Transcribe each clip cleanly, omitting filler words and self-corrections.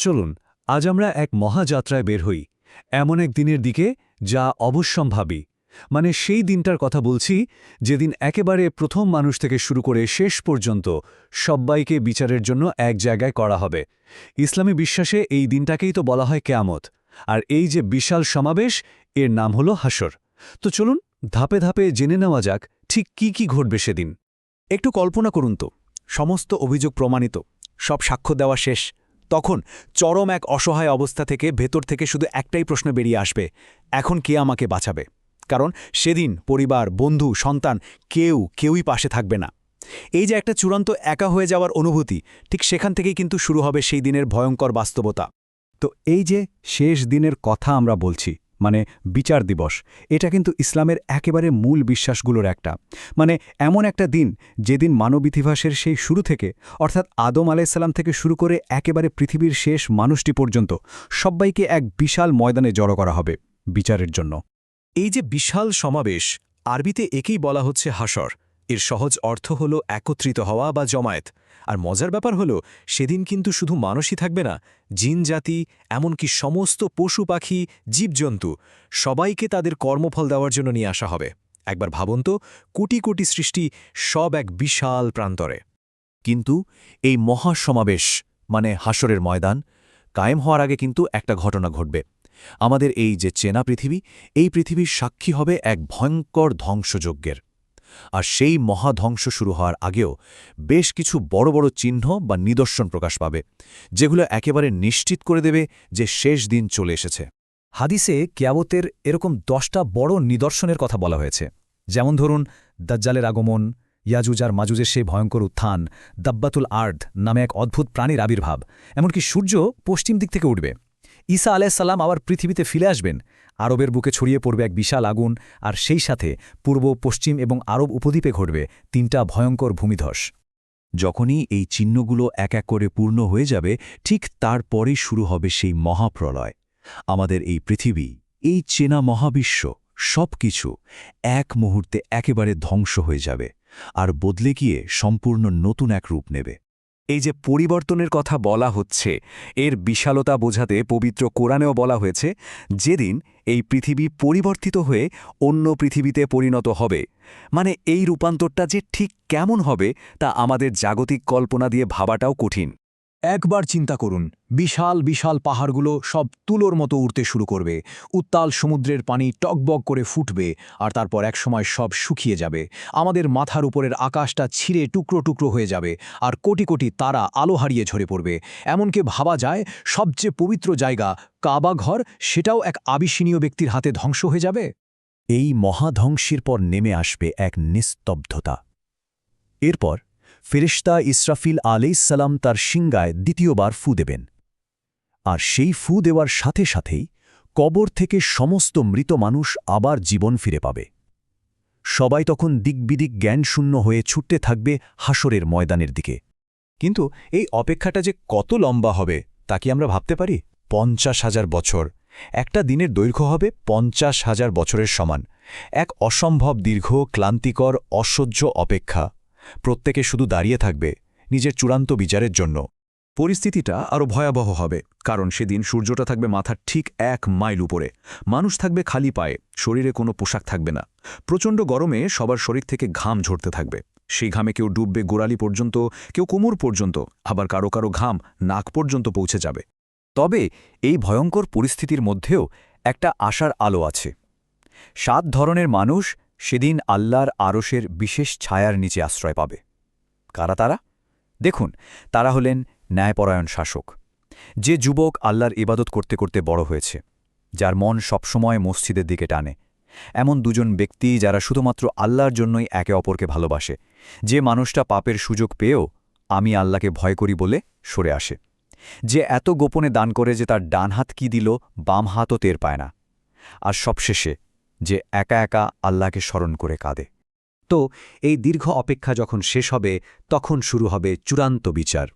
চলুন আজ আমরা এক মহাযাত্রায় বের হই এমন এক দিনের দিকে যা অবশ্যম্ভাবী মানে সেই দিনটার কথা বলছি যেদিন একেবারে প্রথম মানুষ থেকে শুরু করে শেষ পর্যন্ত সব্বাইকে বিচারের জন্য এক জায়গায় করা হবে ইসলামী বিশ্বাসে এই দিনটাকেই তো বলা হয় কেয়ামত আর এই যে বিশাল সমাবেশ এর নাম হলো হাসর তো চলুন ধাপে ধাপে জেনে নেওয়া যাক ঠিক কি ঘটবে সেদিন একটু কল্পনা করুন তো সমস্ত অভিযোগ প্রমাণিত সব সাক্ষ্য দেওয়া শেষ তখন চরম এক অসহায় অবস্থা থেকে ভেতর থেকে শুধু একটাই প্রশ্ন বেরিয়ে আসবে এখন কে আমাকে বাঁচাবে কারণ সেদিন পরিবার বন্ধু সন্তান কেউই পাশে থাকবে না এই যে একটা চূড়ান্ত একা হয়ে যাওয়ার অনুভূতি ঠিক সেখান থেকেই কিন্তু শুরু হবে সেই দিনের ভয়ঙ্কর বাস্তবতা তো এই যে শেষ দিনের কথা আমরা বলছি মানে বিচার দিবস এটা কিন্তু ইসলামের একেবারে মূল বিশ্বাসগুলোর একটা মানে এমন একটা দিন যেদিন মানব ইতিহাসের সেই শুরু থেকে অর্থাৎ আদম আলাইসাল্লাম থেকে শুরু করে একেবারে পৃথিবীর শেষ মানুষটি পর্যন্ত সবাইকে এক বিশাল ময়দানে জড়ো করা হবে বিচারের জন্য এই যে বিশাল সমাবেশ আরবিতে একেই বলা হচ্ছে হাসর এর সহজ অর্থ হল একত্রিত হওয়া বা জমায়েত আর মজার ব্যাপার হল সেদিন কিন্তু শুধু মানুষই থাকবে না জিন জাতি এমনকি সমস্ত পশু পাখি জীবজন্তু সবাইকে তাদের কর্মফল দেওয়ার জন্য নিয়ে আসা হবে একবার ভাবুন তো কোটি কোটি সৃষ্টি সব এক বিশাল প্রান্তরে কিন্তু এই মহাসমাবেশ মানে হাসরের ময়দান কায়েম হওয়ার আগে কিন্তু একটা ঘটনা ঘটবে আমাদের এই যে চেনা পৃথিবী এই পৃথিবীর সাক্ষী হবে এক ভয়ঙ্কর ধ্বংসযজ্ঞের আর সেই মহাধ্বংস শুরু হওয়ার আগেও বেশ কিছু বড় বড় চিহ্ন বা নিদর্শন প্রকাশ পাবে যেগুলো একেবারে নিশ্চিত করে দেবে যে শেষ দিন চলে এসেছে হাদিসে কিয়ামতের এরকম 10টা বড় নিদর্শনের কথা বলা হয়েছে যেমন ধরুন দাজ্জালের আগমন ইয়াজুজ আর মাজুজের সেই ভয়ঙ্কর উত্থান দাব্বাতুল আর্দ নামে এক অদ্ভুত প্রাণীর আবির্ভাব এমনকি সূর্য পশ্চিম দিক থেকে উঠবে ঈসা আলাইসাল্লাম আবার পৃথিবীতে ফিরে আসবেন আরবের বুকে ছড়িয়ে পড়বে এক বিশাল আগুন আর সেই সাথে পূর্ব পশ্চিম এবং আরব উপদ্বীপে ঘটবে 3টা ভয়ঙ্কর ভূমিধস যখনই এই চিহ্নগুলো এক এক করে পূর্ণ হয়ে যাবে ঠিক তারপরেই শুরু হবে সেই মহাপ্রলয় আমাদের এই পৃথিবী এই চেনা মহাবিশ্ব সবকিছু এক মুহূর্তে একেবারে ধ্বংস হয়ে যাবে আর বদলে গিয়ে সম্পূর্ণ নতুন এক রূপ নেবে এই যে পরিবর্তনের কথা বলা হচ্ছে এর বিশালতা বোঝাতে পবিত্র কোরআনেও বলা হয়েছে যেদিন এই পৃথিবী পরিবর্তিত হয়ে অন্য পৃথিবীতে পরিণত হবে মানে এই রূপান্তরটা যে ঠিক কেমন হবে তা আমাদের জাগতিক কল্পনা দিয়ে ভাবাটাও কঠিন একবার চিন্তা করুন বিশাল বিশাল পাহাড়গুলো সব তুলোর মতো উড়তে শুরু করবে উত্তাল সমুদ্রের পানি টকবক করে ফুটবে আর তারপর একসময় সব শুকিয়ে যাবে আমাদের মাথার উপরের আকাশটা ছিঁড়ে টুকরো টুকরো হয়ে যাবে আর কোটি কোটি তারা আলো হারিয়ে ঝরে পড়বে এমনকি ভাবা যায় সবচেয়ে পবিত্র জায়গা কাবা ঘর সেটাও এক আবিস্মরণীয় ব্যক্তির হাতে ধ্বংস হয়ে যাবে এই মহাধ্বংসের পর নেমে আসবে এক নিস্তব্ধতা এরপর ফেরেশতা ইসরাফিল আলাইহিসসালাম তার শিঙ্গায় দ্বিতীয়বার ফু দেবেন আর সেই ফু দেওয়ার সাথে সাথেই কবর থেকে সমস্ত মৃত মানুষ আবার জীবন ফিরে পাবে সবাই তখন দিকবিদিক জ্ঞানশূন্য হয়ে ছুটতে থাকবে হাসরের ময়দানের দিকে কিন্তু এই অপেক্ষাটা যে কত লম্বা হবে তা কি আমরা ভাবতে পারি 50,000 বছর একটা দিনের দৈর্ঘ্য হবে 50,000 বছরের সমান এক অসম্ভব দীর্ঘ ক্লান্তিকর অসহ্য অপেক্ষা প্রত্যেকে শুধু দাঁড়িয়ে থাকবে নিজের চূড়ান্ত বিচারের জন্য পরিস্থিতিটা আরও ভয়াবহ হবে কারণ সেদিন সূর্যটা থাকবে মাথার ঠিক 1 মাইল উপরে মানুষ থাকবে খালি পায়ে শরীরে কোনো পোশাক থাকবে না প্রচণ্ড গরমে সবার শরীর থেকে ঘাম ঝরতে থাকবে সেই ঘামে কেউ ডুববে গোড়ালি পর্যন্ত কেউ কোমর পর্যন্ত আবার কারো কারো ঘাম নাক পর্যন্ত পৌঁছে যাবে তবে এই ভয়ঙ্কর পরিস্থিতির মধ্যেও একটা আশার আলো আছে 7 ধরনের মানুষ সেদিন আল্লাহর আরশের বিশেষ ছায়ার নিচে আশ্রয় পাবে কারা তারা দেখুন তারা হলেন ন্যায়পরায়ণ শাসক যে যুবক আল্লাহর ইবাদত করতে করতে বড় হয়েছে যার মন সবসময় মসজিদের দিকে টানে এমন দুজন ব্যক্তি যারা শুধুমাত্র আল্লাহর জন্যই একে অপরকে ভালোবাসে যে মানুষটা পাপের সুযোগ পেয়েও আমি আল্লাহকে ভয় করি বলে সরে আসে যে এত গোপনে দান করে যে তার ডান হাত কি দিল বাম হাতও টের পায় না আর সবশেষে যে একা একা আল্লাহকে স্মরণ করে কাঁদে তো এই দীর্ঘ অপেক্ষা যখন শেষ হবে তখন শুরু হবে চূড়ান্ত বিচার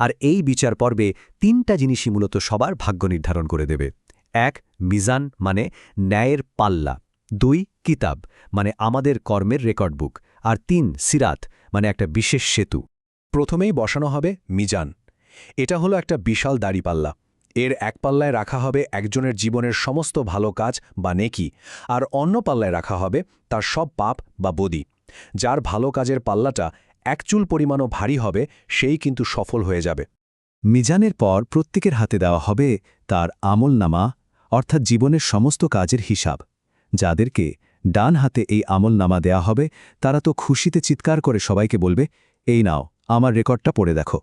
আর এই বিচার পর্বে 3টা জিনিসই মূলত সবার ভাগ্য নির্ধারণ করে দেবে 1 মিজান মানে ন্যায়ের পাল্লা 2 কিতাব মানে আমাদের কর্মের রেকর্ড বুক আর 3 সিরাত মানে একটা বিশেষ সেতু প্রথমেই বসানো হবে মিজান এটা হলো একটা বিশাল দাড়িপাল্লা এর এক পাল্লায় রাখা হবে একজনের জীবনের সমস্ত ভালো কাজ বা নেকি, আর অন্য পাল্লায় রাখা হবে তার সব পাপ বা বদি। যার ভালো কাজের পাল্লাটা এক চুল পরিমাণও ভারী হবে সেই কিন্তু সফল হয়ে যাবে। মিজানের পর প্রত্যেকের হাতে দেওয়া হবে তার আমলনামা, অর্থাৎ জীবনের সমস্ত কাজের হিসাব। যাদেরকে ডান হাতে এই আমলনামা দেয়া হবে তারা তো খুশিতে চিৎকার করে সবাইকে বলবে, এই নাও, আমার রেকর্ডটা পড়ে দেখো।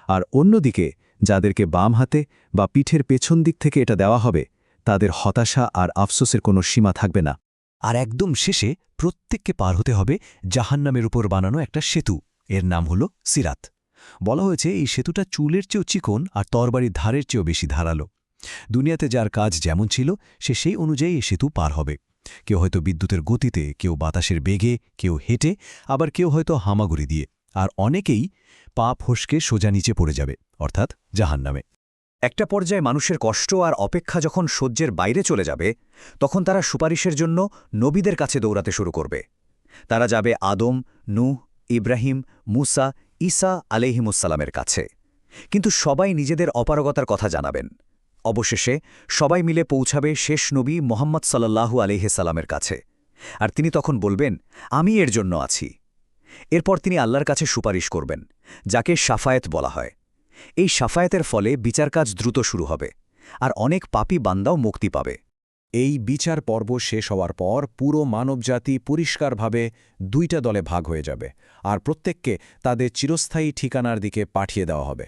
আর অন্যদিকে যাদেরকে বাম হাতে বা পিঠের পেছন দিক থেকে এটা দেওয়া হবে তাদের হতাশা আর আফসোসের কোনো সীমা থাকবে না। আর একদম শেষে প্রত্যেককে পার হতে হবে জাহান্নামের উপর বানানো একটা সেতু, এর নাম হল সিরাত। বলা হয়েছে এই সেতুটা চুলের চেয়েও চিকন আর তরবারির ধারের চেয়েও বেশি ধারালো। দুনিয়াতে যার কাজ যেমন ছিল সে সেই অনুযায়ী এই সেতু পার হবে। কেউ হয়তো বিদ্যুতের গতিতে, কেউ বাতাসের বেগে, কেউ হেঁটে, আবার কেউ হয়তো হামাগুড়ি দিয়ে, আর অনেকেই পা ফসকে সোজা নিচে পড়ে যাবে, অর্থাৎ জাহান্নামে। একটা পর্যায়ে মানুষের কষ্ট আর অপেক্ষা যখন সহ্যের বাইরে চলে যাবে, তখন তারা সুপারিশের জন্য নবীদের কাছে দৌড়াতে শুরু করবে। তারা যাবে আদম, নূহ, ইব্রাহিম, মুসা, ঈসা আলাইহিমুসসালামের কাছে। কিন্তু সবাই নিজেদের অপারগতার কথা জানাবেন। অবশেষে সবাই মিলে পৌঁছাবে শেষ নবী মোহাম্মদ সাল্লাল্লাহু আলাইহি সাল্লামের কাছে, আর তিনি তখন বলবেন, আমি এর জন্য আছি। এরপর তিনি আল্লাহর কাছে সুপারিশ করবেন, যাকে শাফায়েত বলা হয়। এই শাফায়েতের ফলে বিচারকাজ দ্রুত শুরু হবে, আর অনেক পাপী বান্দাও মুক্তি পাবে। এই বিচার পর্ব শেষ হওয়ার পর পুরো মানবজাতি পরিষ্কারভাবে দুইটা দলে ভাগ হয়ে যাবে, আর প্রত্যেককে তাদের চিরস্থায়ী ঠিকানার দিকে পাঠিয়ে দেওয়া হবে।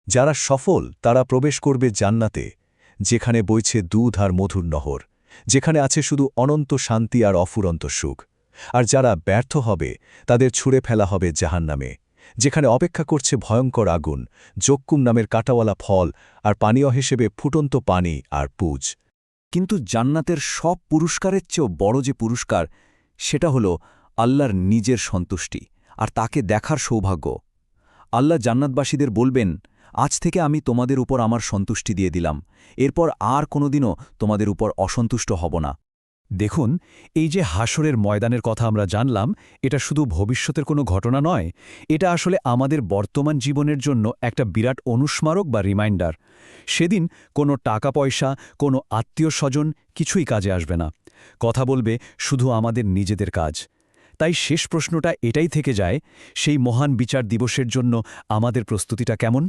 যারা সফল তারা প্রবেশ করবে জান্নাতে, যেখানে বইছে দুধ আর মধুর নহর, যেখানে আছে শুধু অনন্ত শান্তি আর অফুরন্ত সুখ। আর যারা ব্যর্থ হবে তাদের ছুঁড়ে ফেলা হবে জাহান্নামে, যেখানে অপেক্ষা করছে ভয়ঙ্কর আগুন, জক্কুম নামের কাঁটাওয়ালা ফল, আর পানীয় হিসেবে ফুটন্ত পানি আর পুজ। কিন্তু জান্নাতের সব পুরস্কারের চেয়েও বড় যে পুরস্কার, সেটা হল আল্লাহর নিজের সন্তুষ্টি আর তাকে দেখার সৌভাগ্য। আল্লাহ জান্নাতবাসীদের বলবেন, আজ থেকে আমি তোমাদের উপর আমার সন্তুষ্টি দিয়ে দিলাম, এরপর আর কোনোদিনও তোমাদের উপর অসন্তুষ্ট হব না। দেখুন, এই যে হাসরের ময়দানের কথা আমরা জানলাম, এটা শুধু ভবিষ্যতের কোনো ঘটনা নয়, এটা আসলে আমাদের বর্তমান জীবনের জন্য একটা বিরাট অনুস্মারক বা রিমাইন্ডার। সেদিন কোনো টাকা পয়সা, কোনো আত্মীয় স্বজন কিছুই কাজে আসবে না। কথা বলবে শুধু আমাদের নিজেদের কাজ। তাই শেষ প্রশ্নটা এটাই থেকে যায়, সেই মহান বিচার দিবসের জন্য আমাদের প্রস্তুতিটা কেমন?